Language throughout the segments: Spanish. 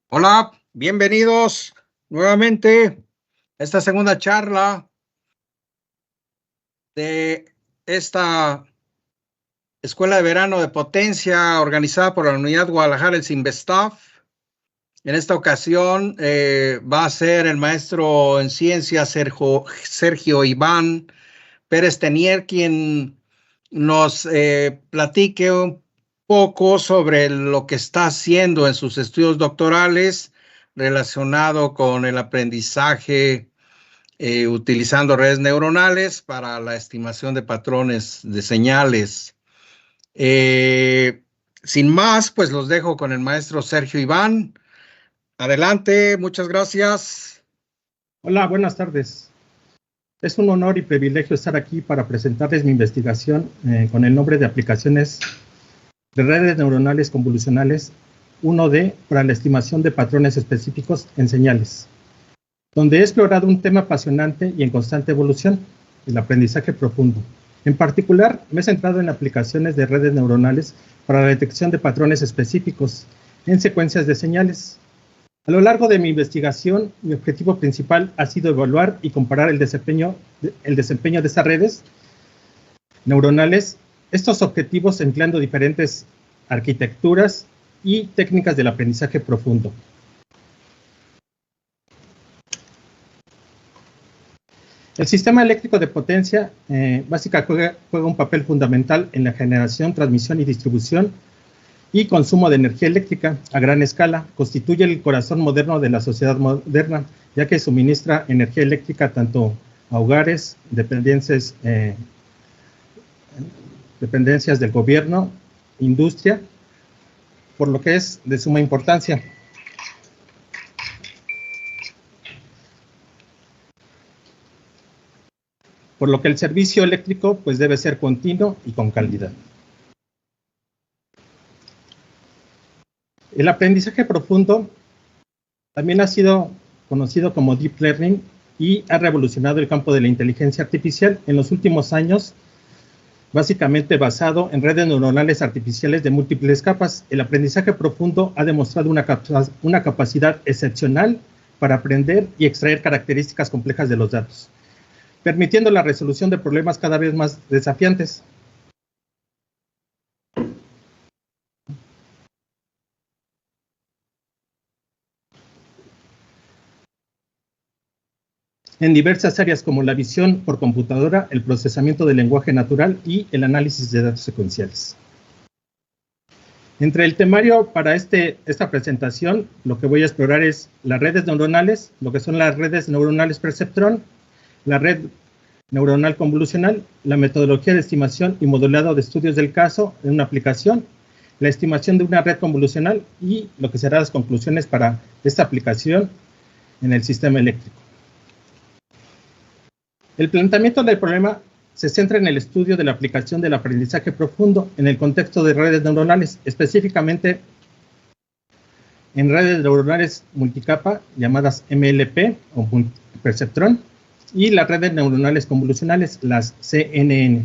Hola, bienvenidos nuevamente a esta segunda charla de esta Escuela de Verano de Potencia organizada por la Unidad Guadalajara, el CIMBESTAF. En esta ocasión va a ser el maestro en ciencias Sergio Iván Pérez Tenier quien nos platique un poco sobre lo que está haciendo en sus estudios doctorales relacionado con el aprendizaje utilizando redes neuronales para la estimación de patrones de señales. Sin más, pues los dejo con el maestro Sergio Iván. Adelante, muchas gracias. Hola, buenas tardes. Es un honor y privilegio estar aquí para presentarles mi investigación con el nombre de aplicaciones de redes neuronales convolucionales 1D para la estimación de patrones específicos en señales, donde he explorado un tema apasionante y en constante evolución, el aprendizaje profundo. En particular, me he centrado en aplicaciones de redes neuronales para la detección de patrones específicos en secuencias de señales. A lo largo de mi investigación, mi objetivo principal ha sido evaluar y comparar el desempeño de estas redes neuronales, estos objetivos empleando diferentes arquitecturas y técnicas del aprendizaje profundo. El sistema eléctrico de potencia básicamente juega un papel fundamental en la generación, transmisión y distribución y consumo de energía eléctrica a gran escala. Constituye el corazón moderno de la sociedad moderna, ya que suministra energía eléctrica tanto a hogares, dependencias del gobierno, industria, por lo que es de suma importancia. Por lo que el servicio eléctrico pues debe ser continuo y con calidad. El aprendizaje profundo también ha sido conocido como Deep Learning y ha revolucionado el campo de la inteligencia artificial en los últimos años, básicamente basado en redes neuronales artificiales de múltiples capas. El aprendizaje profundo ha demostrado una capacidad excepcional para aprender y extraer características complejas de los datos, permitiendo la resolución de problemas cada vez más desafiantes. En diversas áreas como la visión por computadora, el procesamiento del lenguaje natural y el análisis de datos secuenciales. Entre el temario para esta presentación, lo que voy a explorar es las redes neuronales, lo que son las redes neuronales perceptrón, la red neuronal convolucional, la metodología de estimación y modelado de estudios del caso en una aplicación, la estimación de una red convolucional y lo que serán las conclusiones para esta aplicación en el sistema eléctrico. El planteamiento del problema se centra en el estudio de la aplicación del aprendizaje profundo en el contexto de redes neuronales, específicamente en redes neuronales multicapa llamadas MLP o perceptrón y las redes neuronales convolucionales, las CNN.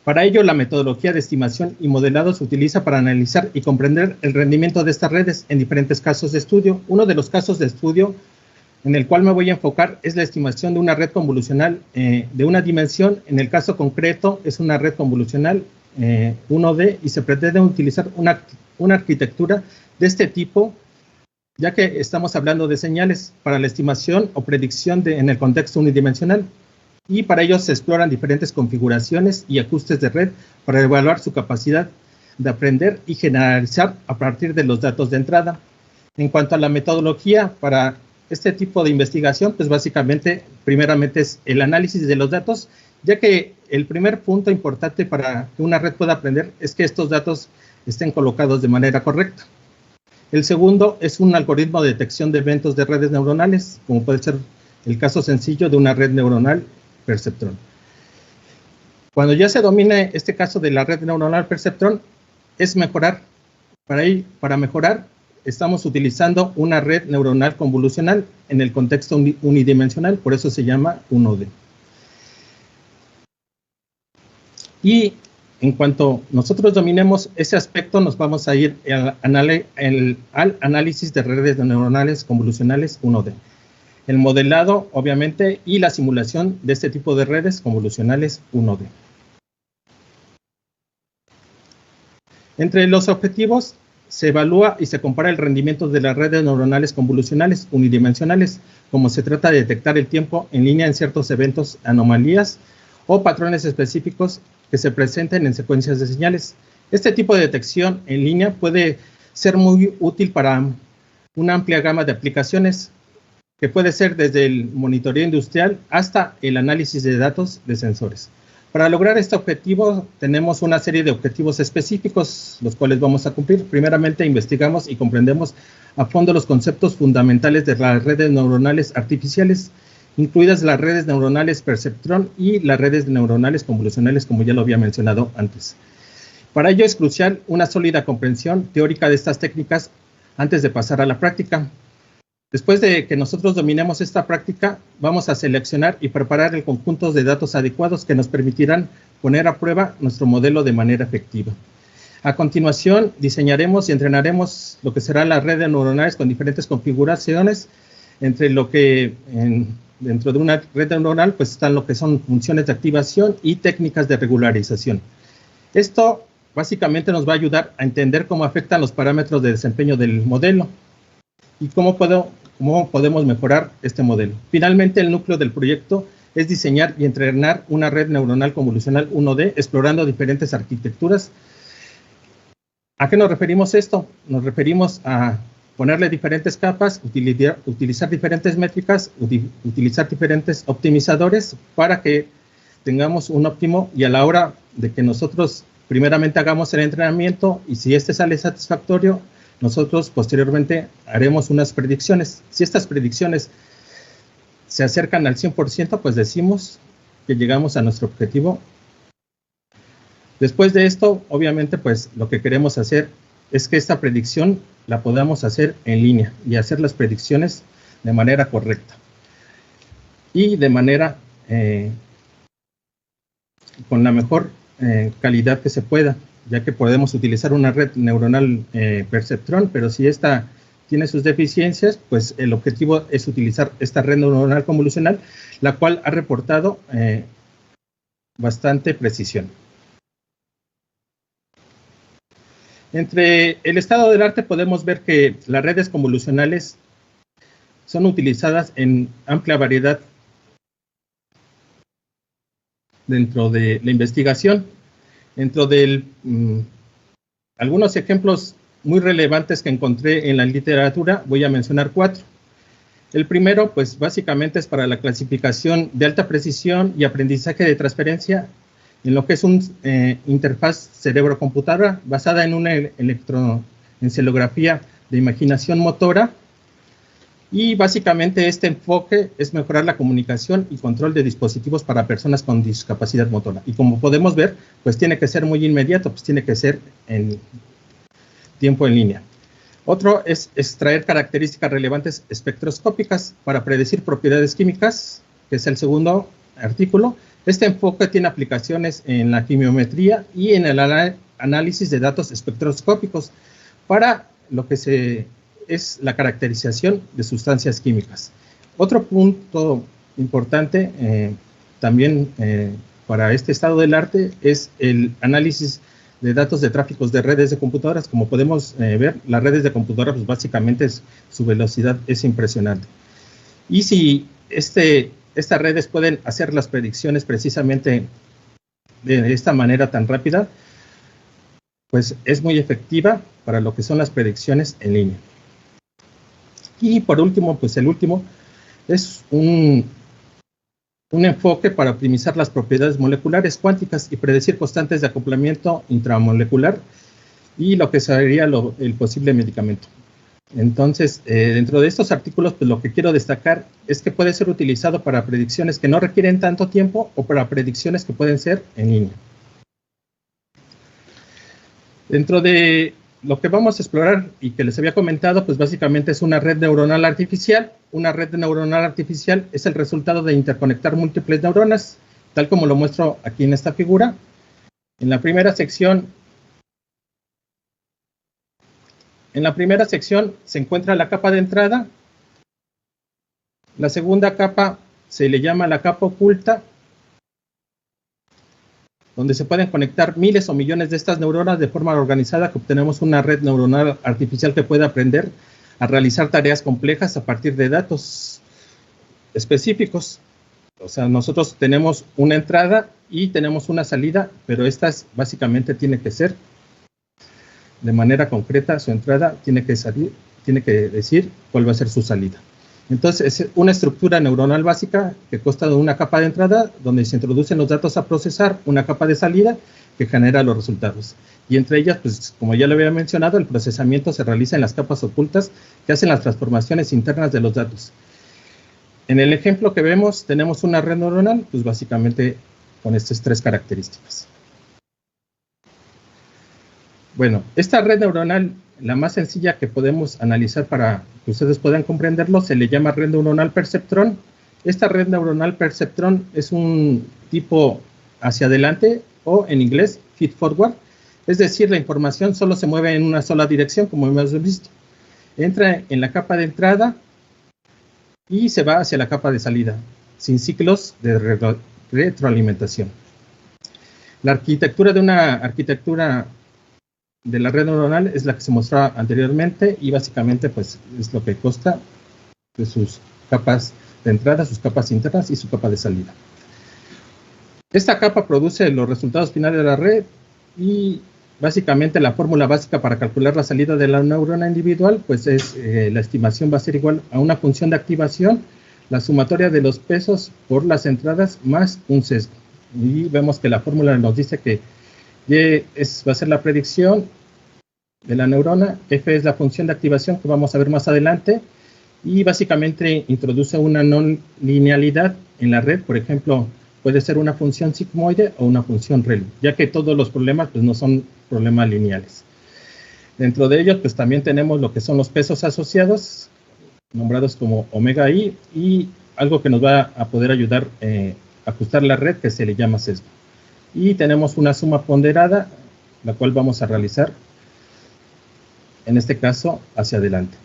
Para ello, la metodología de estimación y modelado se utiliza para analizar y comprender el rendimiento de estas redes en diferentes casos de estudio. Uno de los casos de estudio en el cual me voy a enfocar es la estimación de una red convolucional de una dimensión. En el caso concreto es una red convolucional 1D y se pretende utilizar una arquitectura de este tipo, ya que estamos hablando de señales para la estimación o predicción en el contexto unidimensional. Y para ello se exploran diferentes configuraciones y ajustes de red para evaluar su capacidad de aprender y generalizar a partir de los datos de entrada. En cuanto a la metodología para este tipo de investigación, pues básicamente, primeramente es el análisis de los datos, ya que el primer punto importante para que una red pueda aprender es que estos datos estén colocados de manera correcta. El segundo es un algoritmo de detección de eventos de redes neuronales, como puede ser el caso sencillo de una red neuronal perceptrón. Cuando ya se domine este caso de la red neuronal perceptrón, es mejorar. Para mejorar, estamos utilizando una red neuronal convolucional en el contexto unidimensional, por eso se llama 1D. Y en cuanto nosotros dominemos ese aspecto, nos vamos a ir al análisis de redes neuronales convolucionales 1D. El modelado, obviamente, y la simulación de este tipo de redes convolucionales 1D. Entre los objetivos, se evalúa y se compara el rendimiento de las redes neuronales convolucionales unidimensionales, como se trata de detectar el tiempo en línea en ciertos eventos, anomalías o patrones específicos que se presenten en secuencias de señales. Este tipo de detección en línea puede ser muy útil para una amplia gama de aplicaciones, que puede ser desde el monitoreo industrial hasta el análisis de datos de sensores. Para lograr este objetivo, tenemos una serie de objetivos específicos, los cuales vamos a cumplir. Primeramente, investigamos y comprendemos a fondo los conceptos fundamentales de las redes neuronales artificiales, incluidas las redes neuronales perceptrón y las redes neuronales convolucionales, como ya lo había mencionado antes. Para ello es crucial una sólida comprensión teórica de estas técnicas antes de pasar a la práctica. Después de que nosotros dominemos esta práctica, vamos a seleccionar y preparar el conjunto de datos adecuados que nos permitirán poner a prueba nuestro modelo de manera efectiva. A continuación, diseñaremos y entrenaremos lo que será la red de neuronales con diferentes configuraciones, entre lo que dentro de una red neuronal pues están lo que son funciones de activación y técnicas de regularización. Esto básicamente nos va a ayudar a entender cómo afectan los parámetros de desempeño del modelo y cómo podemos mejorar este modelo. Finalmente, el núcleo del proyecto es diseñar y entrenar una red neuronal convolucional 1D explorando diferentes arquitecturas. ¿A qué nos referimos esto? Nos referimos a ponerle diferentes capas, utilizar diferentes métricas, utilizar diferentes optimizadores para que tengamos un óptimo, y a la hora de que nosotros primeramente hagamos el entrenamiento y si este sale satisfactorio, nosotros posteriormente haremos unas predicciones. Si estas predicciones se acercan al 100%, pues decimos que llegamos a nuestro objetivo. Después de esto, obviamente, pues lo que queremos hacer es que esta predicción la podamos hacer en línea y hacer las predicciones de manera correcta y de manera con la mejor calidad que se pueda, ya que podemos utilizar una red neuronal perceptrón, pero si esta tiene sus deficiencias, pues el objetivo es utilizar esta red neuronal convolucional, la cual ha reportado bastante precisión. Entre el estado del arte podemos ver que las redes convolucionales son utilizadas en amplia variedad dentro de la investigación. Dentro de algunos ejemplos muy relevantes que encontré en la literatura, voy a mencionar 4. El primero, pues básicamente es para la clasificación de alta precisión y aprendizaje de transferencia en lo que es una interfaz cerebro-computadora basada en una electroencefalografía de imaginación motora. Y básicamente este enfoque es mejorar la comunicación y control de dispositivos para personas con discapacidad motora. Y como podemos ver, pues tiene que ser muy inmediato, pues tiene que ser en tiempo en línea. Otro es extraer características relevantes espectroscópicas para predecir propiedades químicas, que es el segundo artículo. Este enfoque tiene aplicaciones en la quimiometría y en el análisis de datos espectroscópicos para lo que es la caracterización de sustancias químicas. Otro punto importante también para este estado del arte es el análisis de datos de tráficos de redes de computadoras. Como podemos ver, las redes de computadoras pues básicamente su velocidad es impresionante. Y si estas redes pueden hacer las predicciones precisamente de esta manera tan rápida, pues es muy efectiva para lo que son las predicciones en línea. Y por último, pues el último es un enfoque para optimizar las propiedades moleculares cuánticas y predecir constantes de acoplamiento intramolecular y lo que sería el posible medicamento. Entonces, dentro de estos artículos, pues lo que quiero destacar es que puede ser utilizado para predicciones que no requieren tanto tiempo o para predicciones que pueden ser en línea. Dentro de lo que vamos a explorar y que les había comentado, pues básicamente es una red neuronal artificial. Una red neuronal artificial es el resultado de interconectar múltiples neuronas, tal como lo muestro aquí en esta figura. En la primera sección se encuentra la capa de entrada. La segunda capa se le llama la capa oculta, donde se pueden conectar miles o millones de estas neuronas de forma organizada, que obtenemos una red neuronal artificial que puede aprender a realizar tareas complejas a partir de datos específicos. O sea, nosotros tenemos una entrada y tenemos una salida, pero estas básicamente tiene que ser de manera concreta. Su entrada tiene que decir cuál va a ser su salida. Entonces, es una estructura neuronal básica que consta de una capa de entrada donde se introducen los datos a procesar, una capa de salida que genera los resultados. Y entre ellas, pues como ya lo había mencionado, el procesamiento se realiza en las capas ocultas que hacen las transformaciones internas de los datos. En el ejemplo que vemos, tenemos una red neuronal, pues básicamente con estas tres características. Bueno, esta red neuronal, la más sencilla que podemos analizar para que ustedes puedan comprenderlo, se le llama red neuronal perceptrón. Esta red neuronal perceptrón es un tipo hacia adelante, o en inglés, feed forward. Es decir, la información solo se mueve en una sola dirección, como hemos visto. Entra en la capa de entrada y se va hacia la capa de salida, sin ciclos de retroalimentación. La arquitectura de la red neuronal es la que se mostraba anteriormente, y básicamente pues es lo que consta de sus capas de entrada, sus capas internas y su capa de salida. Esta capa produce los resultados finales de la red, y básicamente la fórmula básica para calcular la salida de la neurona individual pues es la estimación va a ser igual a una función de activación, la sumatoria de los pesos por las entradas más un sesgo. Y vemos que la fórmula nos dice que va a ser la predicción de la neurona, F es la función de activación que vamos a ver más adelante, y básicamente introduce una no linealidad en la red. Por ejemplo, puede ser una función sigmoide o una función ReLU, ya que todos los problemas pues no son problemas lineales. Dentro de ellos pues también tenemos lo que son los pesos asociados, nombrados como omega i, y algo que nos va a poder ayudar a ajustar la red, que se le llama sesgo. Y tenemos una suma ponderada, la cual vamos a realizar, en este caso, hacia adelante.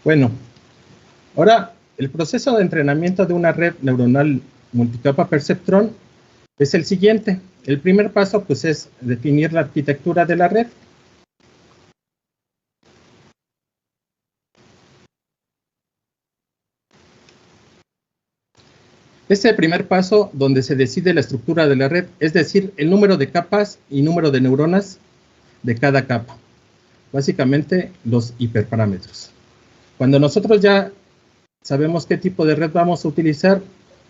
Bueno, ahora el proceso de entrenamiento de una red neuronal multicapa perceptrón es el siguiente. El primer paso pues es definir la arquitectura de la red. Este primer paso, donde se decide la estructura de la red, es decir, el número de capas y número de neuronas de cada capa. Básicamente, los hiperparámetros. Cuando nosotros ya sabemos qué tipo de red vamos a utilizar,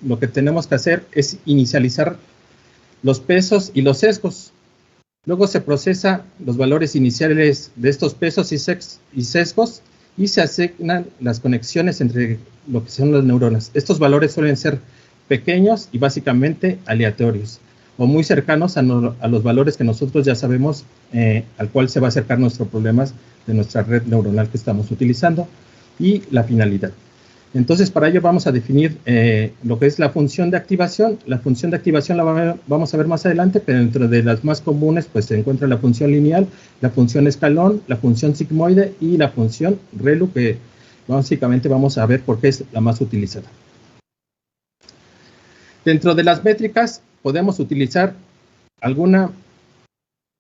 lo que tenemos que hacer es inicializar los pesos y los sesgos. Luego se procesa los valores iniciales de estos pesos y sesgos, y se asignan las conexiones entre lo que son las neuronas. Estos valores suelen ser pequeños y básicamente aleatorios, o muy cercanos a los valores que nosotros ya sabemos al cual se va a acercar nuestro problema de nuestra red neuronal que estamos utilizando, y la finalidad. Entonces, para ello vamos a definir lo que es la función de activación. La función de activación la vamos a ver más adelante, pero dentro de las más comunes pues se encuentra la función lineal, la función escalón, la función sigmoide y la función ReLU, que básicamente vamos a ver por qué es la más utilizada. Dentro de las métricas podemos utilizar alguna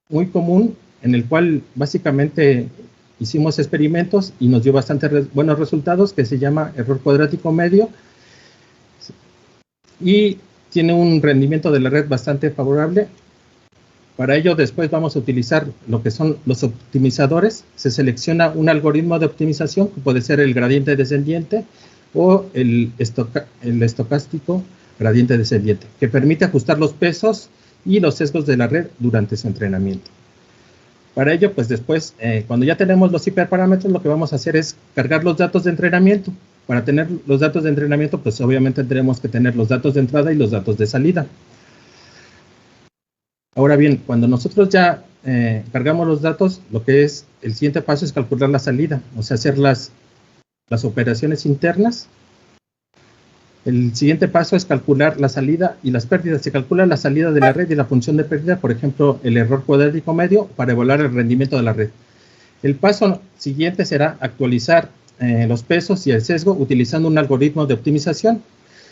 muy común, en el cual básicamente hicimos experimentos y nos dio bastante buenos resultados, que se llama error cuadrático medio, y tiene un rendimiento de la red bastante favorable. Para ello después vamos a utilizar lo que son los optimizadores. Se selecciona un algoritmo de optimización, que puede ser el gradiente descendiente o el estocástico gradiente descendiente, que permite ajustar los pesos y los sesgos de la red durante su entrenamiento. Para ello, pues después, cuando ya tenemos los hiperparámetros, lo que vamos a hacer es cargar los datos de entrenamiento. Para tener los datos de entrenamiento, pues obviamente tenemos que tener los datos de entrada y los datos de salida. Ahora bien, cuando nosotros ya cargamos los datos, lo que es el siguiente paso es calcular la salida, o sea, hacer las operaciones internas El siguiente paso es calcular la salida y las pérdidas. Se calcula la salida de la red y la función de pérdida, por ejemplo, el error cuadrático medio, para evaluar el rendimiento de la red. El paso siguiente será actualizar los pesos y el sesgo utilizando un algoritmo de optimización.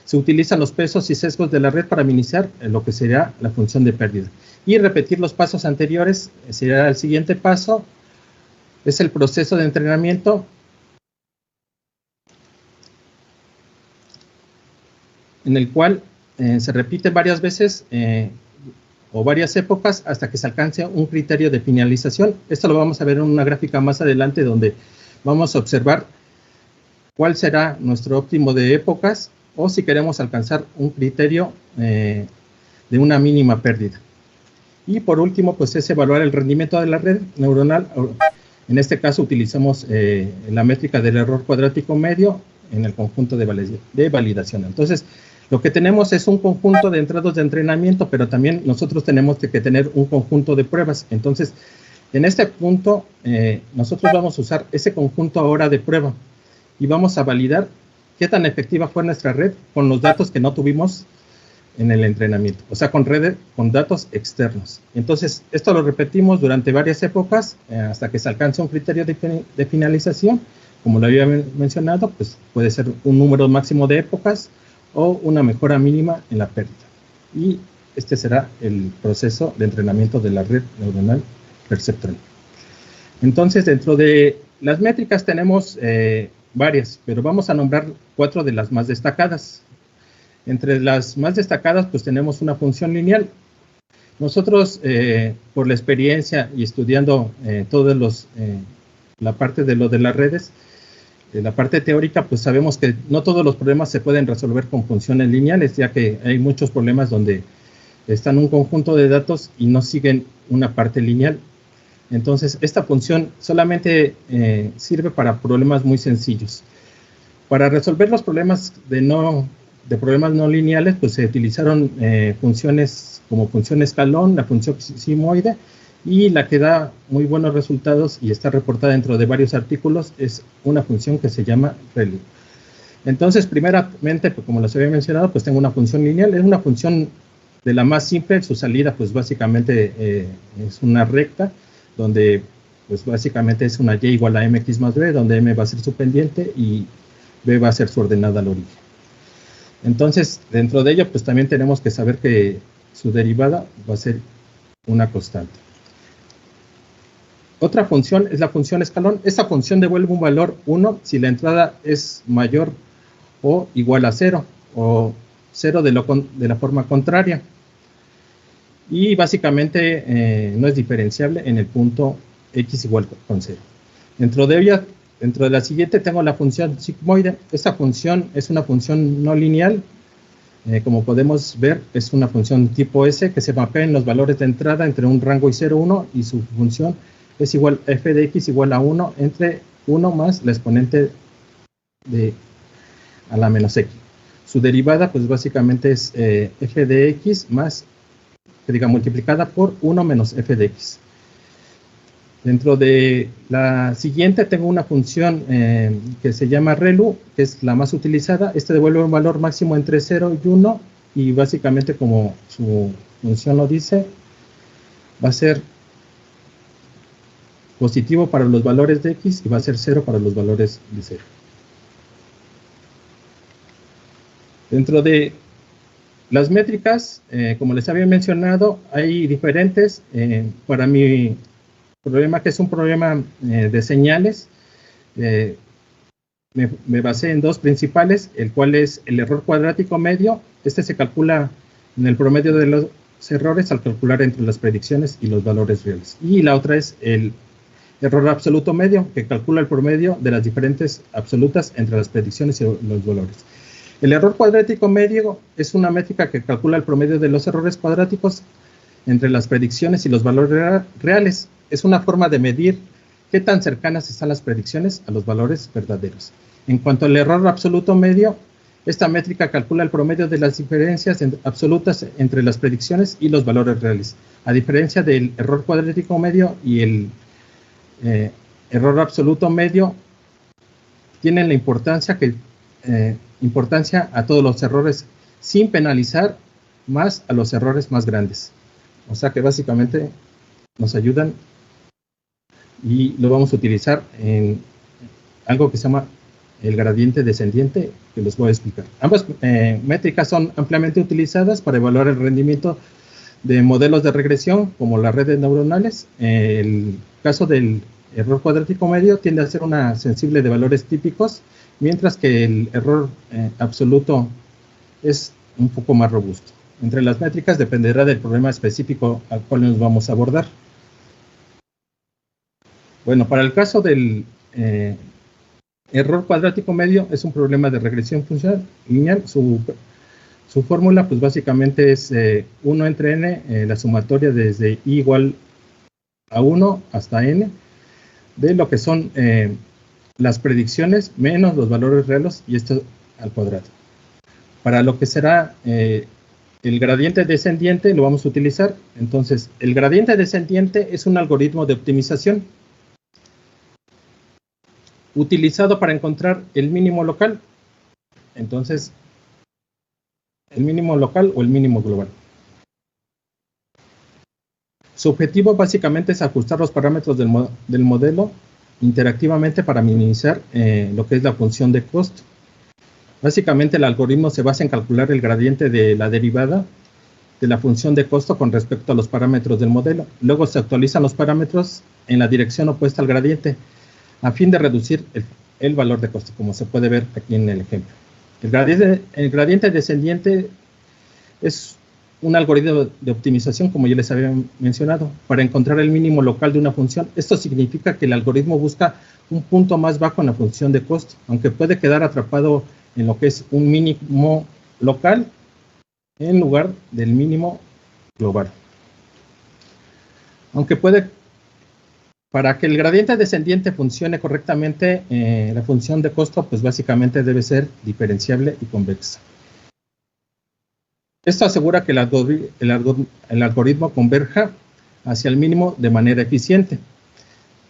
Se utilizan los pesos y sesgos de la red para minimizar lo que será la función de pérdida. Y repetir los pasos anteriores será el siguiente paso. Es el proceso de entrenamiento, en el cual se repite varias veces o varias épocas hasta que se alcance un criterio de finalización. Esto lo vamos a ver en una gráfica más adelante, donde vamos a observar cuál será nuestro óptimo de épocas, o si queremos alcanzar un criterio de una mínima pérdida. Y por último, pues es evaluar el rendimiento de la red neuronal. En este caso utilizamos la métrica del error cuadrático medio en el conjunto de validación. Entonces, lo que tenemos es un conjunto de entradas de entrenamiento, pero también nosotros tenemos que tener un conjunto de pruebas. Entonces, en este punto, nosotros vamos a usar ese conjunto ahora de prueba y vamos a validar qué tan efectiva fue nuestra red con los datos que no tuvimos en el entrenamiento, o sea, con datos externos. Entonces, esto lo repetimos durante varias épocas hasta que se alcance un criterio de finalización. Como lo había mencionado, pues puede ser un número máximo de épocas o una mejora mínima en la pérdida. Y este será el proceso de entrenamiento de la red neuronal perceptron. Entonces, dentro de las métricas tenemos varias, pero vamos a nombrar 4 de las más destacadas. Entre las más destacadas, pues tenemos una función lineal. Nosotros, por la experiencia y estudiando la parte de lo de las redes, la parte teórica, pues sabemos que no todos los problemas se pueden resolver con funciones lineales, ya que hay muchos problemas donde están un conjunto de datos y no siguen una parte lineal. Entonces, esta función solamente sirve para problemas muy sencillos. Para resolver los problemas de problemas no lineales, pues se utilizaron funciones como función escalón, la función simoide, y la que da muy buenos resultados y está reportada dentro de varios artículos es una función que se llama ReLU. Entonces, primeramente, pues, como les había mencionado, pues tengo una función lineal, es una función de la más simple. Su salida, pues básicamente es una recta, donde pues básicamente es una y igual a mx más b, donde m va a ser su pendiente y b va a ser su ordenada al origen. Entonces, dentro de ello, pues también tenemos que saber que su derivada va a ser una constante. Otra función es la función escalón. Esta función devuelve un valor 1 si la entrada es mayor o igual a 0, o 0 de la forma contraria. Y básicamente no es diferenciable en el punto x igual con 0. Dentro de la siguiente tengo la función sigmoide. Esta función es una función no lineal. Como podemos ver, es una función tipo S que se mapea en los valores de entrada entre un rango y 0, 1, y su función es igual a f de x igual a 1 entre 1 más la exponente a la menos x. Su derivada, pues básicamente es f de x más, multiplicada por 1 menos f de x. Dentro de la siguiente tengo una función que se llama ReLU, que es la más utilizada. Este devuelve un valor máximo entre 0 y 1, y básicamente, como su función lo dice, va a ser positivo para los valores de x y va a ser 0 para los valores de 0. Dentro de las métricas, como les había mencionado, hay diferentes. Para mi problema, que es un problema de señales, me basé en 2 principales, el cual es el error cuadrático medio. Este se calcula en el promedio de los errores al calcular entre las predicciones y los valores reales. Y la otra es el error absoluto medio, que calcula el promedio de las diferentes absolutas entre las predicciones y los valores. El error cuadrático medio es una métrica que calcula el promedio de los errores cuadráticos entre las predicciones y los valores reales. Es una forma de medir qué tan cercanas están las predicciones a los valores verdaderos. En cuanto al error absoluto medio, esta métrica calcula el promedio de las diferencias absolutas entre las predicciones y los valores reales. A diferencia del error cuadrático medio y el error absoluto medio, tienen la importancia que importancia a todos los errores sin penalizar más a los errores más grandes. O sea que básicamente nos ayudan y lo vamos a utilizar en algo que se llama el gradiente descendiente, que les voy a explicar. Ambas métricas son ampliamente utilizadas para evaluar el rendimiento de modelos de regresión, como las redes neuronales. El caso del error cuadrático medio tiende a ser una sensible de valores típicos, mientras que el error absoluto es un poco más robusto. Entre las métricas dependerá del problema específico al cual nos vamos a abordar. Bueno, para el caso del error cuadrático medio, es un problema de regresión funcional lineal. Su fórmula, pues básicamente es 1 entre n, la sumatoria desde i igual a 1 hasta n, de lo que son las predicciones menos los valores reales, y esto al cuadrado. Para lo que será el gradiente descendiente lo vamos a utilizar. Entonces, el gradiente descendiente es un algoritmo de optimización utilizado para encontrar el mínimo local. Entonces, el mínimo local o el mínimo global. Su objetivo básicamente es ajustar los parámetros del modelo interactivamente para minimizar lo que es la función de costo. Básicamente el algoritmo se basa en calcular el gradiente de la derivada de la función de costo con respecto a los parámetros del modelo. Luego se actualizan los parámetros en la dirección opuesta al gradiente a fin de reducir el valor de costo, como se puede ver aquí en el ejemplo. El gradiente descendiente es un algoritmo de optimización, como yo les había mencionado, para encontrar el mínimo local de una función. Esto significa que el algoritmo busca un punto más bajo en la función de costo, aunque puede quedar atrapado en lo que es un mínimo local en lugar del mínimo global. Para que el gradiente descendiente funcione correctamente, la función de costo, pues básicamente debe ser diferenciable y convexa. Esto asegura que el algoritmo converja hacia el mínimo de manera eficiente.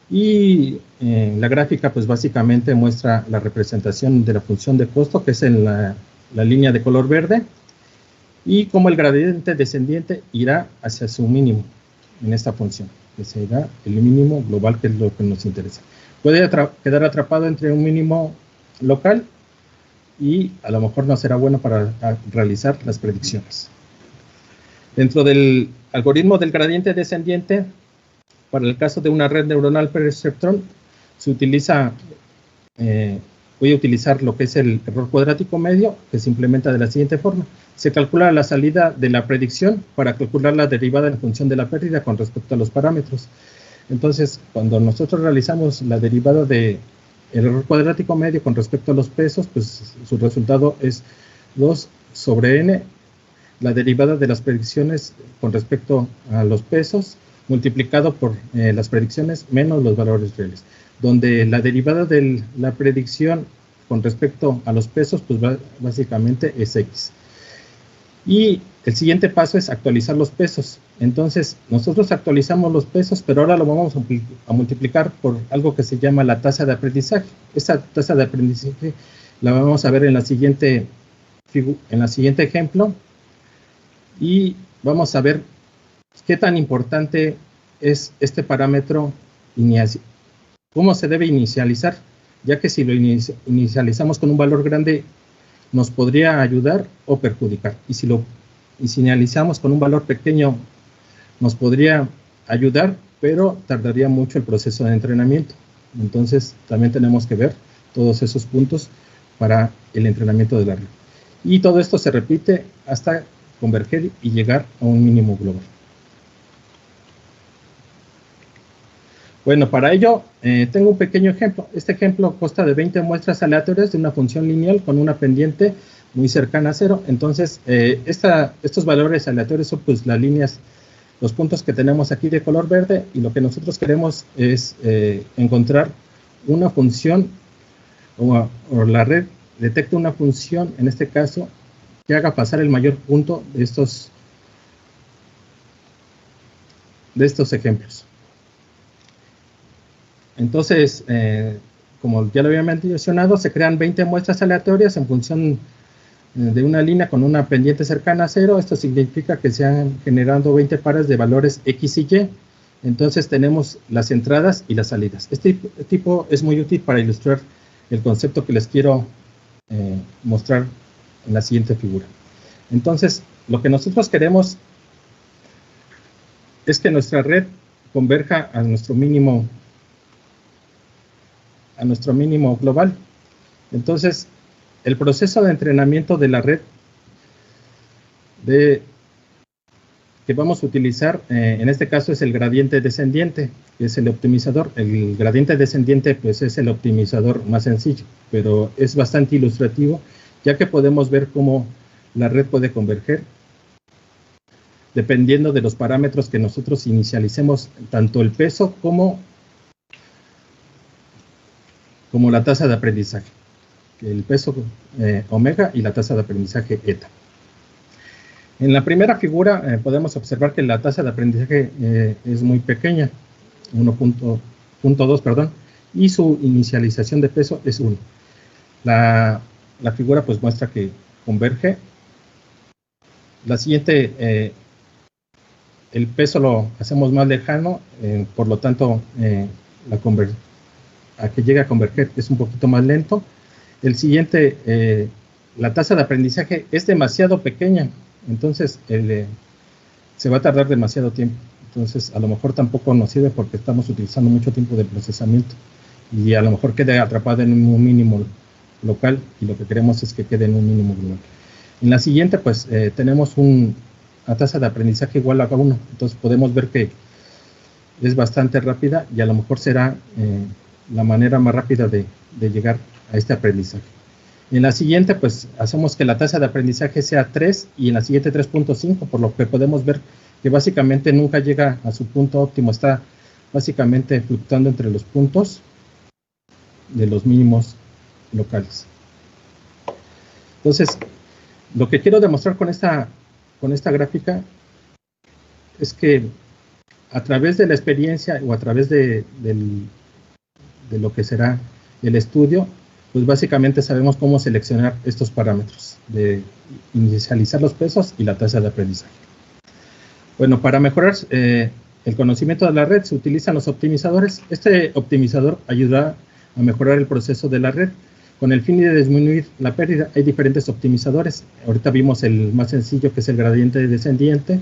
Y la gráfica, pues básicamente muestra la representación de la función de costo, que es en la línea de color verde, y cómo el gradiente descendiente irá hacia su mínimo en esta función, que será el mínimo global, que es lo que nos interesa. Puede quedar atrapado entre un mínimo local y a lo mejor no será bueno para realizar las predicciones. Dentro del algoritmo del gradiente descendiente, para el caso de una red neuronal perceptrón, se utiliza, voy a utilizar lo que es el error cuadrático medio, que se implementa de la siguiente forma. Se calcula la salida de la predicción para calcular la derivada en función de la pérdida con respecto a los parámetros. Entonces, cuando nosotros realizamos la derivada del error cuadrático medio con respecto a los pesos, pues su resultado es 2 sobre n, la derivada de las predicciones con respecto a los pesos, multiplicado por las predicciones menos los valores reales, donde la derivada de la predicción con respecto a los pesos, pues básicamente es x. Y el siguiente paso es actualizar los pesos. Entonces, nosotros actualizamos los pesos, pero ahora lo vamos a multiplicar por algo que se llama la tasa de aprendizaje. Esta tasa de aprendizaje la vamos a ver en la siguiente ejemplo. Y vamos a ver qué tan importante es este parámetro, cómo se debe inicializar, ya que si lo inicializamos con un valor grande, nos podría ayudar o perjudicar. Y si lo inicializamos con un valor pequeño, nos podría ayudar, pero tardaría mucho el proceso de entrenamiento. Entonces, también tenemos que ver todos esos puntos para el entrenamiento de la red. Y todo esto se repite hasta converger y llegar a un mínimo global. Bueno, para ello tengo un pequeño ejemplo. Este ejemplo consta de 20 muestras aleatorias de una función lineal con una pendiente muy cercana a 0. Entonces, estos valores aleatorios son pues las líneas, los puntos que tenemos aquí de color verde, y lo que nosotros queremos es encontrar una función, o la red detecta una función, en este caso, que haga pasar el mayor punto de estos ejemplos. Entonces, como ya lo había mencionado, se crean 20 muestras aleatorias en función de una línea con una pendiente cercana a 0. Esto significa que se han generado 20 pares de valores X y Y. Entonces tenemos las entradas y las salidas. Este tipo es muy útil para ilustrar el concepto que les quiero mostrar en la siguiente figura. Entonces, lo que nosotros queremos es que nuestra red converja a nuestro mínimo global. Entonces, el proceso de entrenamiento de la red que vamos a utilizar, en este caso es el gradiente descendiente, que es el optimizador. El gradiente descendiente pues es el optimizador más sencillo, pero es bastante ilustrativo, ya que podemos ver cómo la red puede converger dependiendo de los parámetros que nosotros inicialicemos, tanto el peso como la tasa de aprendizaje, el peso omega y la tasa de aprendizaje eta. En la primera figura podemos observar que la tasa de aprendizaje es muy pequeña, 1.2, perdón, y su inicialización de peso es 1. La figura pues muestra que converge. La siguiente, el peso lo hacemos más lejano, por lo tanto, a que llegue a converger es un poquito más lento. El siguiente, la tasa de aprendizaje es demasiado pequeña, entonces se va a tardar demasiado tiempo. Entonces, a lo mejor tampoco nos sirve porque estamos utilizando mucho tiempo de procesamiento y a lo mejor quede atrapada en un mínimo local y lo que queremos es que quede en un mínimo global. En la siguiente, pues, tenemos una tasa de aprendizaje igual a 1, entonces podemos ver que es bastante rápida y a lo mejor será la manera más rápida de llegar a este aprendizaje. En la siguiente, pues, hacemos que la tasa de aprendizaje sea 3 y en la siguiente 3.5, por lo que podemos ver que básicamente nunca llega a su punto óptimo, está básicamente fluctuando entre los puntos de los mínimos locales. Entonces, lo que quiero demostrar con esta gráfica es que a través de la experiencia o a través de lo que será el estudio, pues básicamente sabemos cómo seleccionar estos parámetros, de inicializar los pesos y la tasa de aprendizaje. Bueno, para mejorar el conocimiento de la red se utilizan los optimizadores. Este optimizador ayuda a mejorar el proceso de la red con el fin de disminuir la pérdida. Hay diferentes optimizadores. Ahorita vimos el más sencillo, que es el gradiente descendiente.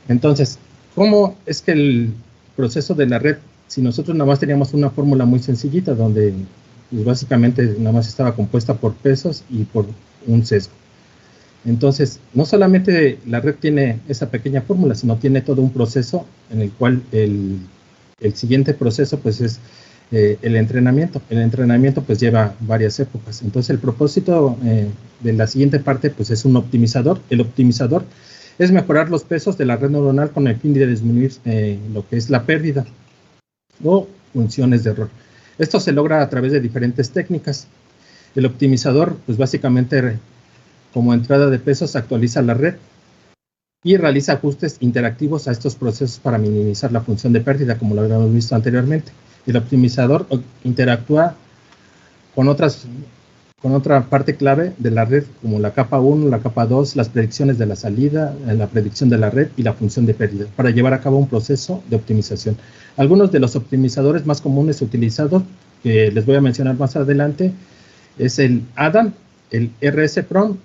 Entonces, ¿cómo es que el proceso de la red, si nosotros nada más teníamos una fórmula muy sencillita donde pues básicamente nada más estaba compuesta por pesos y por un sesgo? Entonces, no solamente la red tiene esa pequeña fórmula, sino tiene todo un proceso en el cual el siguiente proceso pues es el entrenamiento. El entrenamiento pues lleva varias épocas. Entonces, el propósito de la siguiente parte pues es un optimizador. El optimizador es mejorar los pesos de la red neuronal con el fin de disminuir lo que es la pérdida o funciones de error. Esto se logra a través de diferentes técnicas. El optimizador pues básicamente como entrada de pesos actualiza la red y realiza ajustes interactivos a estos procesos para minimizar la función de pérdida, como lo habíamos visto anteriormente. El optimizador interactúa con otra parte clave de la red, como la capa 1, la capa 2, las predicciones de la salida, la predicción de la red y la función de pérdida, para llevar a cabo un proceso de optimización. Algunos de los optimizadores más comunes utilizados, que les voy a mencionar más adelante, es el ADAM, el RS-Prom,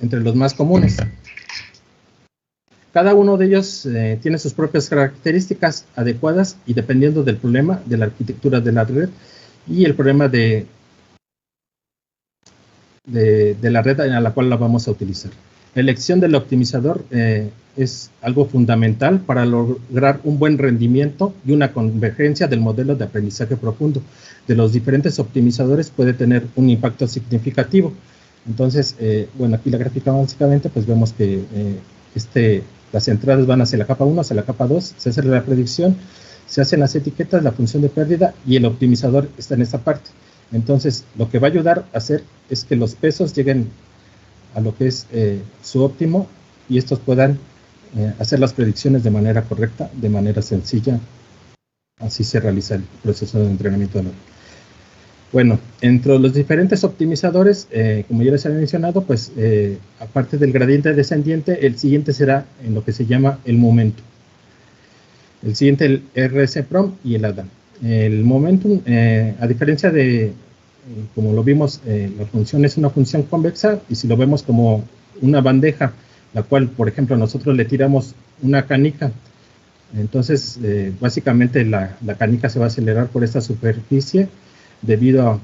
entre los más comunes. Cada uno de ellos tiene sus propias características adecuadas y dependiendo del problema, de la arquitectura de la red y el problema de la red a la cual la vamos a utilizar. La elección del optimizador es algo fundamental para lograr un buen rendimiento y una convergencia del modelo de aprendizaje profundo. De los diferentes optimizadores puede tener un impacto significativo. Entonces, bueno, aquí la gráfica básicamente pues vemos que las entradas van hacia la capa 1, hacia la capa 2, se hace la predicción, se hacen las etiquetas, la función de pérdida y el optimizador está en esta parte. Entonces, lo que va a ayudar a hacer es que los pesos lleguen a lo que es su óptimo y estos puedan hacer las predicciones de manera correcta, de manera sencilla Así se realiza el proceso de entrenamiento de la red. Bueno, entre los diferentes optimizadores, como ya les había mencionado, pues aparte del gradiente descendiente, el siguiente será en lo que se llama el momentum. El siguiente, el RS-Prom y el ADAM. El momentum, a diferencia de, como lo vimos, la función es una función convexa, y si lo vemos como una bandeja, la cual, por ejemplo, nosotros le tiramos una canica, entonces básicamente la canica se va a acelerar por esta superficie debido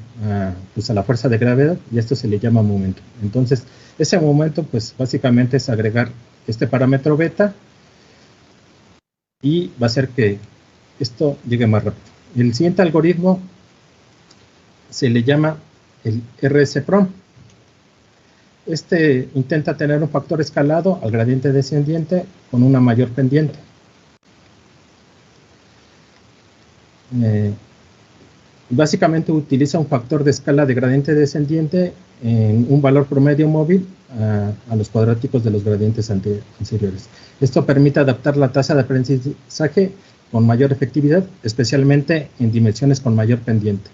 pues a la fuerza de gravedad, y esto se le llama momento. Entonces, ese momento, pues básicamente es agregar este parámetro beta, y va a hacer que esto llegue más rápido. El siguiente algoritmo se le llama el RS-Prom. Este intenta tener un factor escalado al gradiente descendiente con una mayor pendiente. Básicamente utiliza un factor de escala de gradiente descendiente en un valor promedio móvil a los cuadráticos de los gradientes anteriores. Esto permite adaptar la tasa de aprendizaje con mayor efectividad, especialmente en dimensiones con mayor pendiente.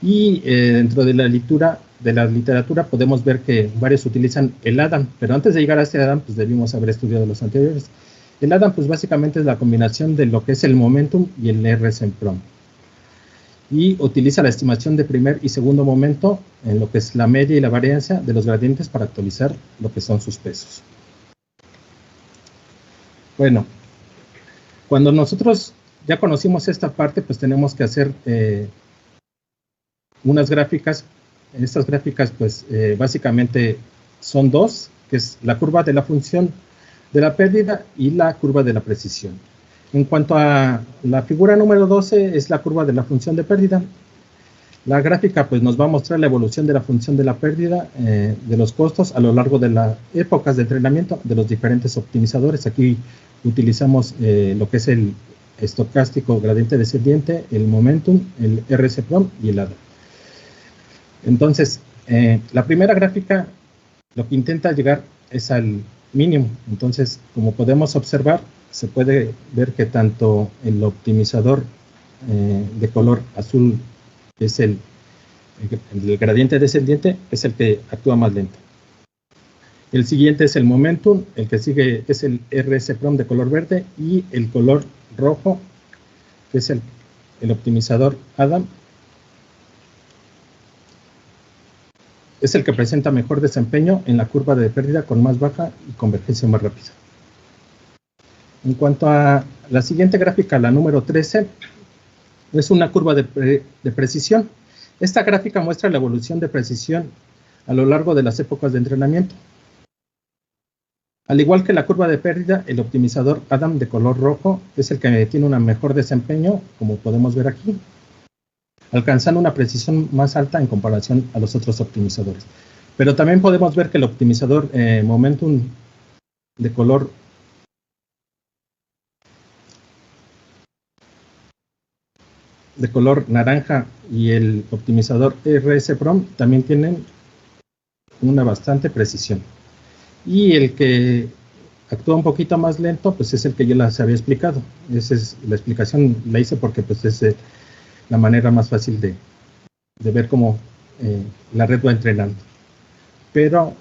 Y dentro de la literatura podemos ver que varios utilizan el ADAM, pero antes de llegar a este ADAM, pues debimos haber estudiado los anteriores. El ADAM, pues básicamente es la combinación de lo que es el momentum y el RS-Prom. Y utiliza la estimación de primer y segundo momento en lo que es la media y la varianza de los gradientes para actualizar lo que son sus pesos. Bueno, cuando nosotros ya conocimos esta parte, pues tenemos que hacer unas gráficas. Estas gráficas, pues básicamente son dos, que es la curva de la función de la pérdida y la curva de la precisión. En cuanto a la figura número 12, es la curva de la función de pérdida. La gráfica pues nos va a mostrar la evolución de la función de la pérdida, de los costos a lo largo de las épocas de entrenamiento de los diferentes optimizadores. Aquí utilizamos lo que es el estocástico gradiente descendiente, el momentum, el RS-Prom y el ADA. Entonces, la primera gráfica lo que intenta llegar es al mínimo. Entonces, como podemos observar, se puede ver que tanto el optimizador de color azul, que es el gradiente descendiente, es el que actúa más lento. El siguiente es el momentum, el que sigue es el RS-Prom de color verde, y el color rojo, que es el optimizador ADAM, es el que presenta mejor desempeño en la curva de pérdida con más baja y convergencia más rápida. En cuanto a la siguiente gráfica, la número 13, es una curva de precisión. Esta gráfica muestra la evolución de precisión a lo largo de las épocas de entrenamiento. Al igual que la curva de pérdida, el optimizador ADAM de color rojo es el que tiene un mejor desempeño, como podemos ver aquí, alcanzando una precisión más alta en comparación a los otros optimizadores. Pero también podemos ver que el optimizador momentum de color naranja y el optimizador RS-Prom también tienen una bastante precisión. Y el que actúa un poquito más lento, pues es el que yo les había explicado. Esa es la explicación, la hice porque pues es la manera más fácil de ver cómo la red va entrenando. Pero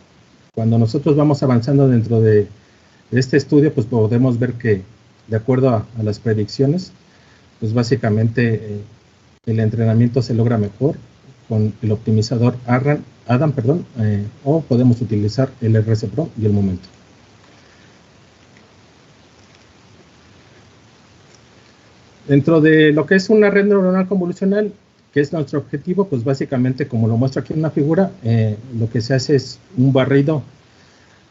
cuando nosotros vamos avanzando dentro de este estudio, pues podemos ver que de acuerdo a las predicciones, pues básicamente el entrenamiento se logra mejor con el optimizador ADAM, o podemos utilizar el RS-Prom y el momento. Dentro de lo que es una red neuronal convolucional, que es nuestro objetivo, pues básicamente, como lo muestro aquí en la figura, lo que se hace es un barrido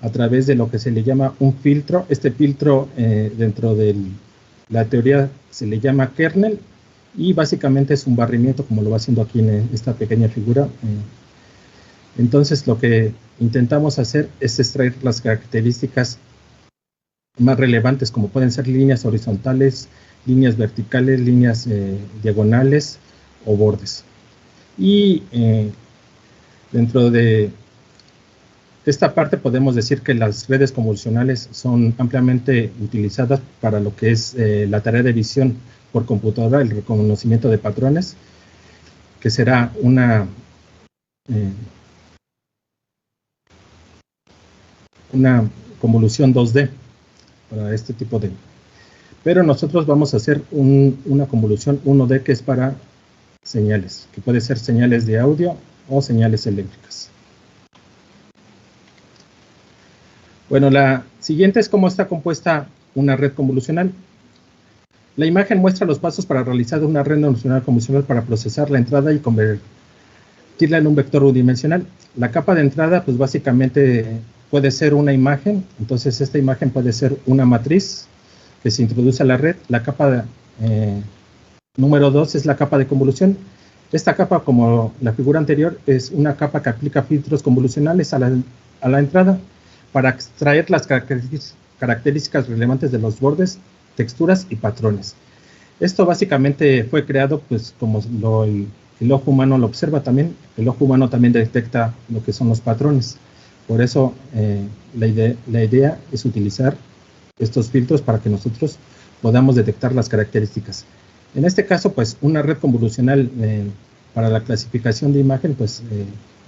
a través de lo que se le llama un filtro. Este filtro dentro de la teoría se le llama kernel, y básicamente es un barrimiento, como lo va haciendo aquí en esta pequeña figura. Entonces lo que intentamos hacer es extraer las características más relevantes, como pueden ser líneas horizontales, líneas verticales, líneas diagonales o bordes. Y dentro de esta parte podemos decir que las redes convolucionales son ampliamente utilizadas para lo que es la tarea de visión por computadora el reconocimiento de patrones, que será una convolución 2D para este tipo de... Pero nosotros vamos a hacer una convolución 1D que es para señales, que puede ser señales de audio o señales eléctricas. Bueno, la siguiente es cómo está compuesta una red convolucional. La imagen muestra los pasos para realizar una red neuronal convolucional para procesar la entrada y convertirla en un vector unidimensional. La capa de entrada, pues básicamente puede ser una imagen, entonces esta imagen puede ser una matriz que se introduce a la red. La capa número 2 es la capa de convolución. Esta capa, como la figura anterior, es una capa que aplica filtros convolucionales a la entrada para extraer las características relevantes de los bordes, texturas y patrones. Esto básicamente fue creado, pues, como el ojo humano lo observa también. El ojo humano también detecta lo que son los patrones. Por eso la idea es utilizar estos filtros para que nosotros podamos detectar las características. En este caso, pues, una red convolucional para la clasificación de imagen, pues,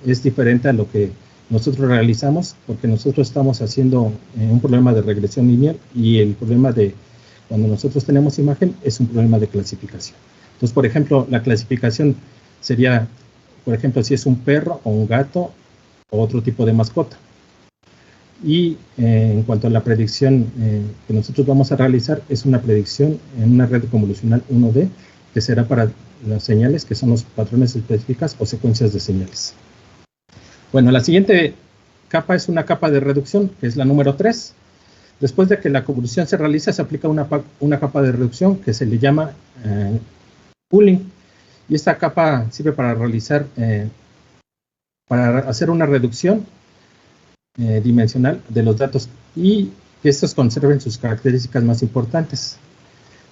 es diferente a lo que nosotros realizamos, porque nosotros estamos haciendo un problema de regresión lineal, y el problema de cuando nosotros tenemos imagen es un problema de clasificación. Entonces, por ejemplo, la clasificación sería, por ejemplo, si es un perro o un gato o otro tipo de mascota. Y en cuanto a la predicción que nosotros vamos a realizar, es una predicción en una red convolucional 1D, que será para las señales, que son los patrones específicos o secuencias de señales. Bueno, la siguiente capa es una capa de reducción, que es la número 3. Después de que la convolución se realiza, se aplica una capa de reducción que se le llama pooling. Y esta capa sirve para realizar, para hacer una reducción dimensional de los datos y que estos conserven sus características más importantes.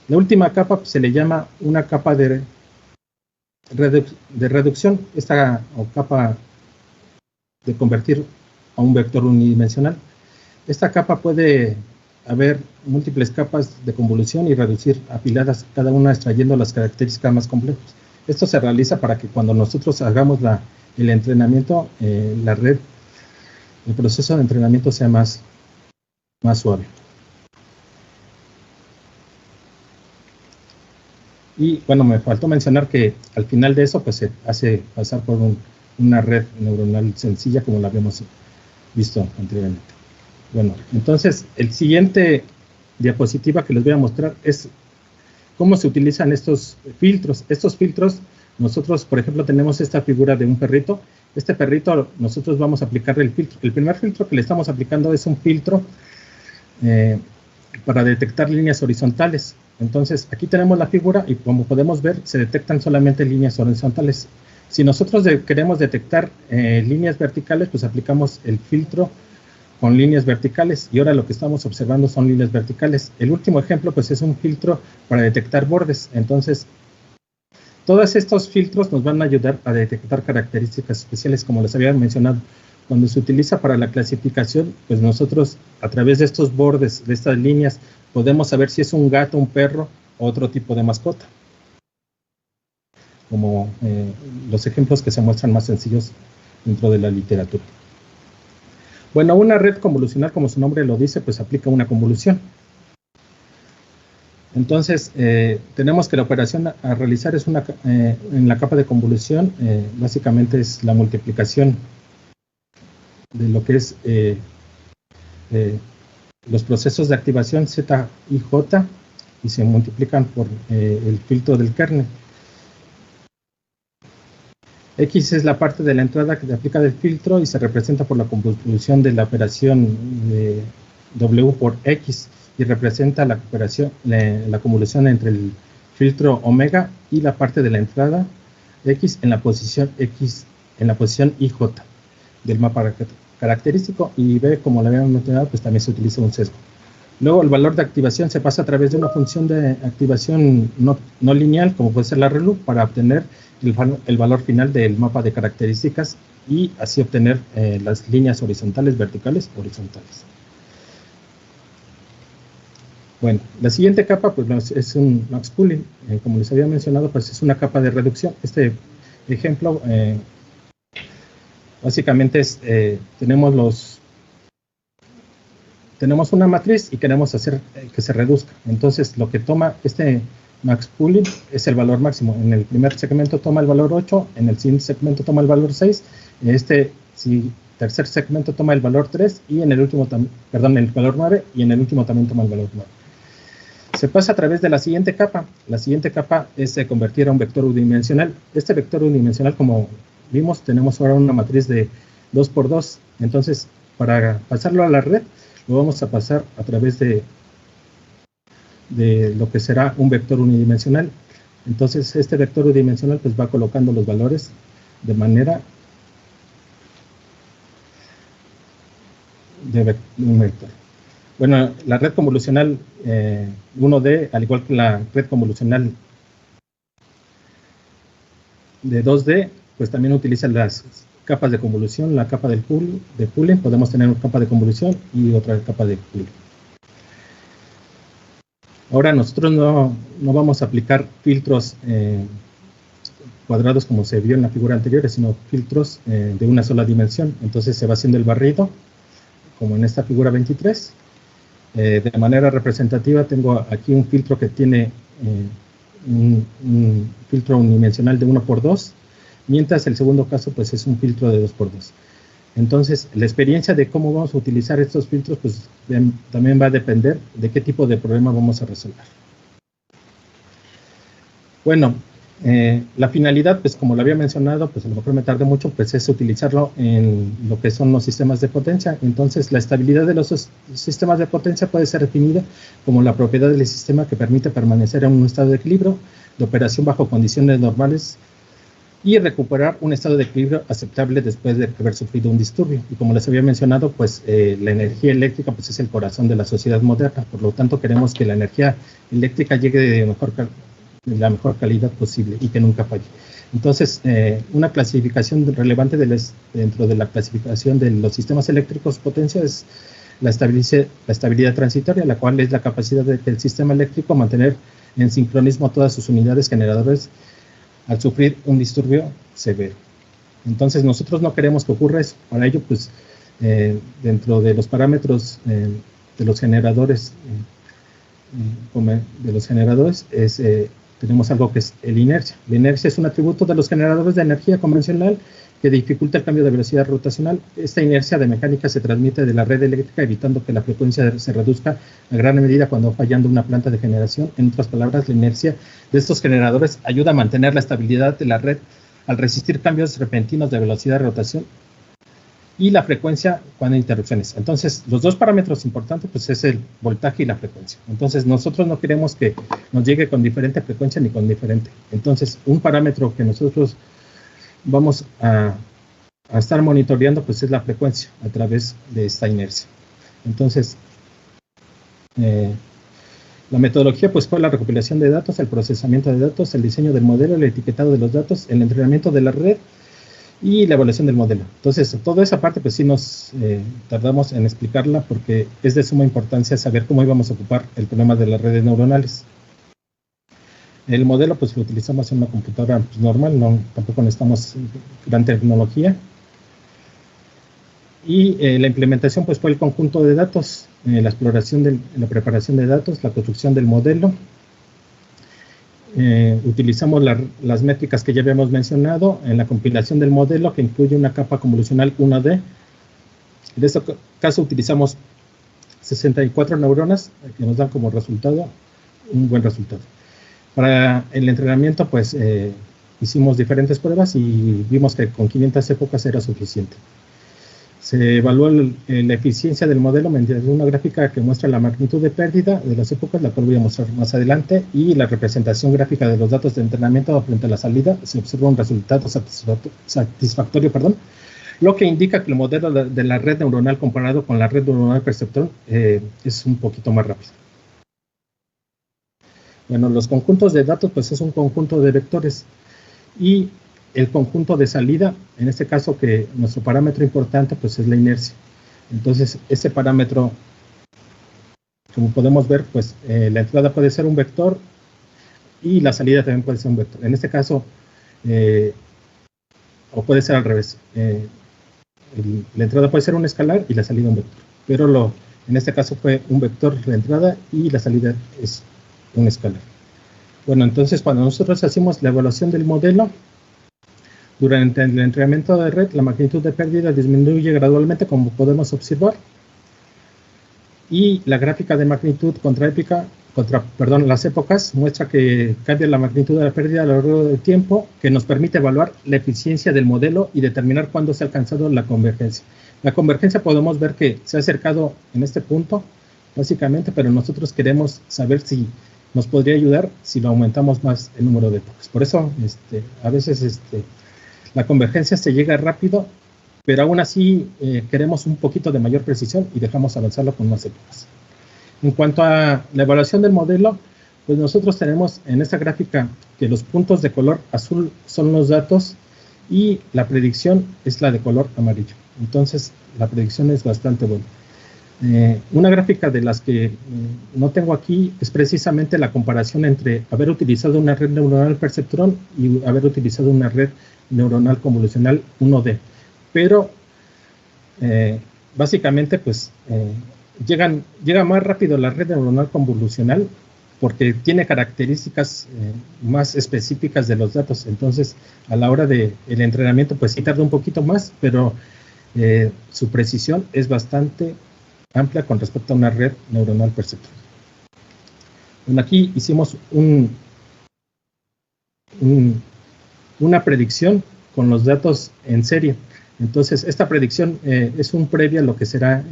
La última capa se le llama una capa de reducción, esta capa de convertir a un vector unidimensional. Esta capa puede haber múltiples capas de convolución y reducir apiladas, cada una extrayendo las características más complejas. Esto se realiza para que cuando nosotros hagamos el entrenamiento, la red, el proceso de entrenamiento sea más suave. Y bueno, me faltó mencionar que al final de eso, pues se hace pasar por una red neuronal sencilla, como la habíamos visto anteriormente. Bueno, entonces el siguiente diapositiva que les voy a mostrar es cómo se utilizan estos filtros. Estos filtros, nosotros, por ejemplo, tenemos esta figura de un perrito. Este perrito, nosotros vamos a aplicarle el filtro. El primer filtro que le estamos aplicando es un filtro para detectar líneas horizontales. Entonces, aquí tenemos la figura y como podemos ver, se detectan solamente líneas horizontales. Si nosotros queremos detectar líneas verticales, pues aplicamos el filtro con líneas verticales, y ahora lo que estamos observando son líneas verticales. El último ejemplo, pues, es un filtro para detectar bordes. Entonces, todos estos filtros nos van a ayudar a detectar características especiales, como les había mencionado. Cuando se utiliza para la clasificación, pues nosotros, a través de estos bordes, de estas líneas, podemos saber si es un gato, un perro o otro tipo de mascota. Como los ejemplos que se muestran más sencillos dentro de la literatura. Bueno, una red convolucional, como su nombre lo dice, pues aplica una convolución. Entonces, tenemos que la operación a realizar es en la capa de convolución, básicamente es la multiplicación de lo que es los procesos de activación Z y J, y se multiplican por el filtro del kernel. X es la parte de la entrada que se aplica del filtro y se representa por la convolución de la operación de W por X, y representa la operación, la convolución entre el filtro omega y la parte de la entrada X en la posición IJ del mapa característico, y B, como lo habíamos mencionado, pues también se utiliza un sesgo. Luego el valor de activación se pasa a través de una función de activación no lineal, como puede ser la ReLU, para obtener el valor final del mapa de características y así obtener las líneas horizontales, verticales, horizontales. Bueno, la siguiente capa pues es un max pooling, como les había mencionado, pues es una capa de reducción. Este ejemplo básicamente es, tenemos una matriz y queremos hacer que se reduzca. Entonces lo que toma este max pooling es el valor máximo. En el primer segmento toma el valor 8, en el siguiente segmento toma el valor 6, en este tercer segmento toma el valor 3 y en el último, perdón, el valor 9 y en el último también toma el valor 9. Se pasa a través de la siguiente capa. La siguiente capa es convertir a un vector unidimensional. Este vector unidimensional, como vimos, tenemos ahora una matriz de 2 por 2. Entonces, para pasarlo a la red, lo vamos a pasar a través de lo que será un vector unidimensional. Entonces, este vector unidimensional pues va colocando los valores de manera de un vector. Bueno, la red convolucional 1D, al igual que la red convolucional de 2D, pues también utiliza las capas de convolución, la capa de pooling, podemos tener una capa de convolución y otra capa de pooling. Ahora nosotros no vamos a aplicar filtros cuadrados como se vio en la figura anterior, sino filtros de una sola dimensión. Entonces se va haciendo el barrido, como en esta figura 23. De manera representativa tengo aquí un filtro que tiene un filtro unidimensional de 1 por 2, mientras el segundo caso pues es un filtro de 2 por 2. Entonces la experiencia de cómo vamos a utilizar estos filtros pues también va a depender de qué tipo de problema vamos a resolver. Bueno, la finalidad, pues como lo había mencionado, pues a lo mejor me tardé mucho, pues es utilizarlo en lo que son los sistemas de potencia. Entonces, la estabilidad de los sistemas de potencia puede ser definida como la propiedad del sistema que permite permanecer en un estado de equilibrio, de operación bajo condiciones normales y recuperar un estado de equilibrio aceptable después de haber sufrido un disturbio. Y como les había mencionado, pues la energía eléctrica pues es el corazón de la sociedad moderna. Por lo tanto, queremos que la energía eléctrica llegue de la mejor calidad posible y que nunca falle. Entonces, una clasificación relevante dentro de la clasificación de los sistemas eléctricos potencia es la estabilidad transitoria, la cual es la capacidad del sistema eléctrico mantener en sincronismo todas sus unidades generadoras al sufrir un disturbio severo. Entonces, nosotros no queremos que ocurra eso. Para ello, pues, dentro de los parámetros de los generadores, tenemos algo que es el inercia. La inercia es un atributo de los generadores de energía convencional que dificulta el cambio de velocidad rotacional. Esta inercia de mecánica se transmite de la red eléctrica, evitando que la frecuencia se reduzca a gran medida cuando fallando una planta de generación. En otras palabras, la inercia de estos generadores ayuda a mantener la estabilidad de la red al resistir cambios repentinos de velocidad de rotación y la frecuencia cuando hay interrupciones. Entonces, los dos parámetros importantes pues es el voltaje y la frecuencia. Entonces, nosotros no queremos que nos llegue con diferente frecuencia ni con diferente. Entonces, un parámetro que nosotros vamos a estar monitoreando pues es la frecuencia a través de esta inercia. Entonces, la metodología pues fue la recopilación de datos, el procesamiento de datos, el diseño del modelo, el etiquetado de los datos, el entrenamiento de la red y la evaluación del modelo. Entonces, toda esa parte pues sí nos tardamos en explicarla porque es de suma importancia saber cómo íbamos a ocupar el problema de las redes neuronales. El modelo pues lo utilizamos en una computadora pues, normal, tampoco necesitamos gran tecnología. Y la implementación pues fue el conjunto de datos, la exploración la preparación de datos, la construcción del modelo. Utilizamos las métricas que ya habíamos mencionado en la compilación del modelo, que incluye una capa convolucional 1D. En este caso utilizamos 64 neuronas que nos dan como resultado un buen resultado. Para el entrenamiento pues hicimos diferentes pruebas y vimos que con 500 épocas era suficiente. Se evaluó la eficiencia del modelo mediante una gráfica que muestra la magnitud de pérdida de las épocas, la cual voy a mostrar más adelante, y la representación gráfica de los datos de entrenamiento frente a la salida. Se observa un resultado satisfactorio, lo que indica que el modelo de la red neuronal comparado con la red neuronal perceptrón es un poquito más rápido. Bueno, los conjuntos de datos pues es un conjunto de vectores y el conjunto de salida, en este caso que nuestro parámetro importante pues es la inercia. Entonces ese parámetro como podemos ver, pues la entrada puede ser un vector y la salida también puede ser un vector. En este caso, o puede ser al revés. La entrada puede ser un escalar y la salida un vector. Pero en este caso fue un vector la entrada y la salida es un escalar. Bueno, entonces cuando nosotros hacemos la evaluación del modelo, durante el entrenamiento de red, la magnitud de pérdida disminuye gradualmente, como podemos observar. Y la gráfica de magnitud contra las épocas muestra que cambia la magnitud de la pérdida a lo largo del tiempo, que nos permite evaluar la eficiencia del modelo y determinar cuándo se ha alcanzado la convergencia. La convergencia podemos ver que se ha acercado en este punto, básicamente, pero nosotros queremos saber si nos podría ayudar si lo aumentamos más el número de épocas. Por eso, a veces la convergencia se llega rápido, pero aún así queremos un poquito de mayor precisión y dejamos avanzarlo con más épocas. En cuanto a la evaluación del modelo, pues nosotros tenemos en esta gráfica que los puntos de color azul son los datos y la predicción es la de color amarillo. Entonces, la predicción es bastante buena. Una gráfica de las que no tengo aquí es precisamente la comparación entre haber utilizado una red neuronal perceptrón y haber utilizado una red neuronal convolucional 1D. Pero básicamente pues llega más rápido la red neuronal convolucional porque tiene características más específicas de los datos. Entonces, a la hora del entrenamiento, pues sí tarda un poquito más, pero su precisión es bastante amplia con respecto a una red neuronal perceptrón. Bueno, aquí hicimos una predicción con los datos en serie. Entonces, esta predicción es un previo a lo que será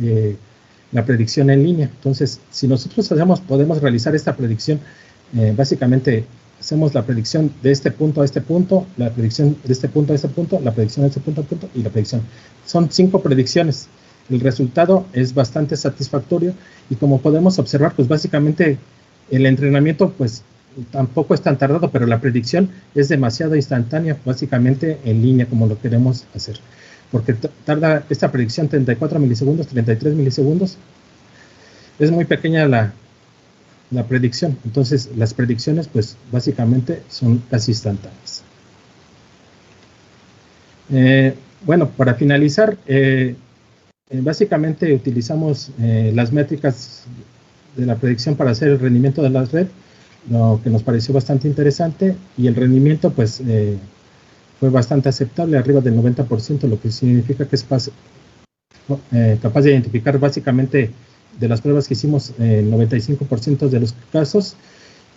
la predicción en línea. Entonces, si nosotros podemos realizar esta predicción, básicamente hacemos la predicción de este punto a este punto, la predicción de este punto a este punto, la predicción de este punto a punto y la predicción. Son 5 predicciones. El resultado es bastante satisfactorio y como podemos observar, pues básicamente el entrenamiento pues tampoco es tan tardado, pero la predicción es demasiado instantánea, básicamente en línea como lo queremos hacer. Porque tarda esta predicción 34 milisegundos, 33 milisegundos. Es muy pequeña la predicción. Entonces, las predicciones, pues, básicamente son casi instantáneas. Bueno, para finalizar, básicamente utilizamos las métricas de la predicción para hacer el rendimiento de la red, lo que nos pareció bastante interesante, y el rendimiento, pues, fue bastante aceptable, arriba del 90%, lo que significa que es capaz de identificar básicamente de las pruebas que hicimos el 95% de los casos,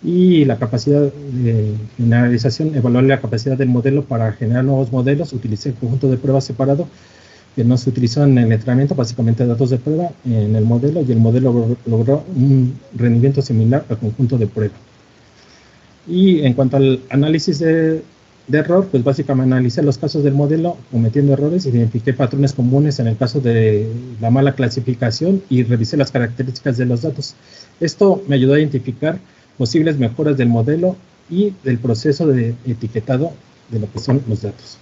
y la capacidad de generalización, evaluar la capacidad del modelo para generar nuevos modelos. Utilicé el conjunto de pruebas separado que no se utilizó en el entrenamiento, básicamente datos de prueba en el modelo, y el modelo logró un rendimiento similar al conjunto de prueba. Y en cuanto al análisis de error, pues básicamente analicé los casos del modelo cometiendo errores, identifiqué patrones comunes en el caso de la mala clasificación y revisé las características de los datos. Esto me ayudó a identificar posibles mejoras del modelo y del proceso de etiquetado de lo que son los datos.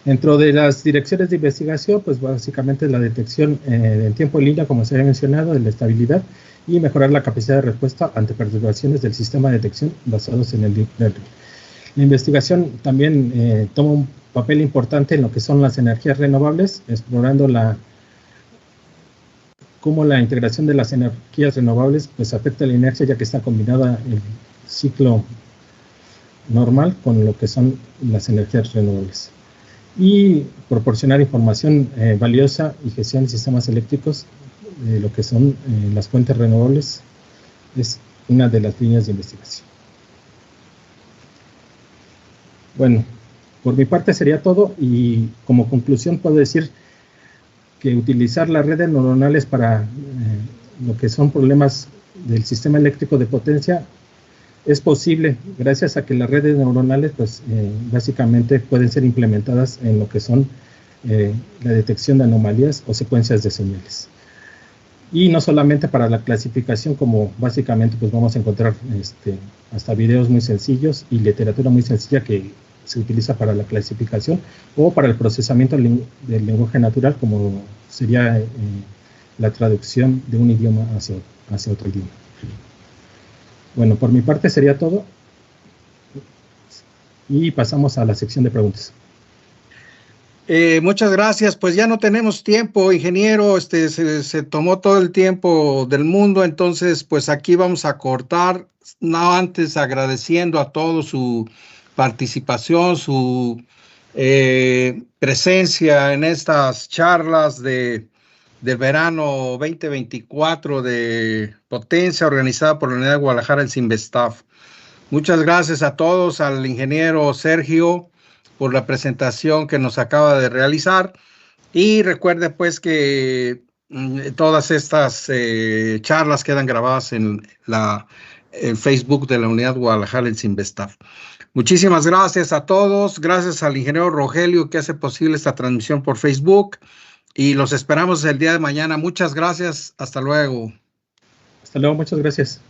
Dentro de las direcciones de investigación, pues básicamente la detección en tiempo en línea, como se había mencionado, de la estabilidad, y mejorar la capacidad de respuesta ante perturbaciones del sistema de detección basados en el Deep Learning. La investigación también toma un papel importante en lo que son las energías renovables, explorando cómo la integración de las energías renovables pues afecta la inercia, ya que está combinada el ciclo normal con lo que son las energías renovables. Y proporcionar información valiosa y gestión de sistemas eléctricos, lo que son las fuentes renovables, es una de las líneas de investigación. Bueno, por mi parte sería todo, y como conclusión puedo decir que utilizar las redes neuronales para lo que son problemas del sistema eléctrico de potencia es posible gracias a que las redes neuronales pues básicamente pueden ser implementadas en lo que son la detección de anomalías o secuencias de señales. Y no solamente para la clasificación, como básicamente pues vamos a encontrar hasta videos muy sencillos y literatura muy sencilla que se utiliza para la clasificación, o para el procesamiento del lenguaje natural, como sería la traducción de un idioma hacia otro idioma. Bueno, por mi parte sería todo. Y pasamos a la sección de preguntas. Muchas gracias. Pues ya no tenemos tiempo, ingeniero. Se tomó todo el tiempo del mundo, entonces pues aquí vamos a cortar. No antes agradeciendo a todos su participación, su presencia en estas charlas del verano 2024 de Potencia, organizada por la Unidad de Guadalajara, el Sinvestaf. Muchas gracias a todos, al ingeniero Sergio por la presentación que nos acaba de realizar. Y recuerde pues que todas estas charlas quedan grabadas en el Facebook de la Unidad Guadalajara, el Sinvestaf. Muchísimas gracias a todos. Gracias al ingeniero Rogelio que hace posible esta transmisión por Facebook. Y los esperamos el día de mañana. Muchas gracias. Hasta luego. Hasta luego. Muchas gracias.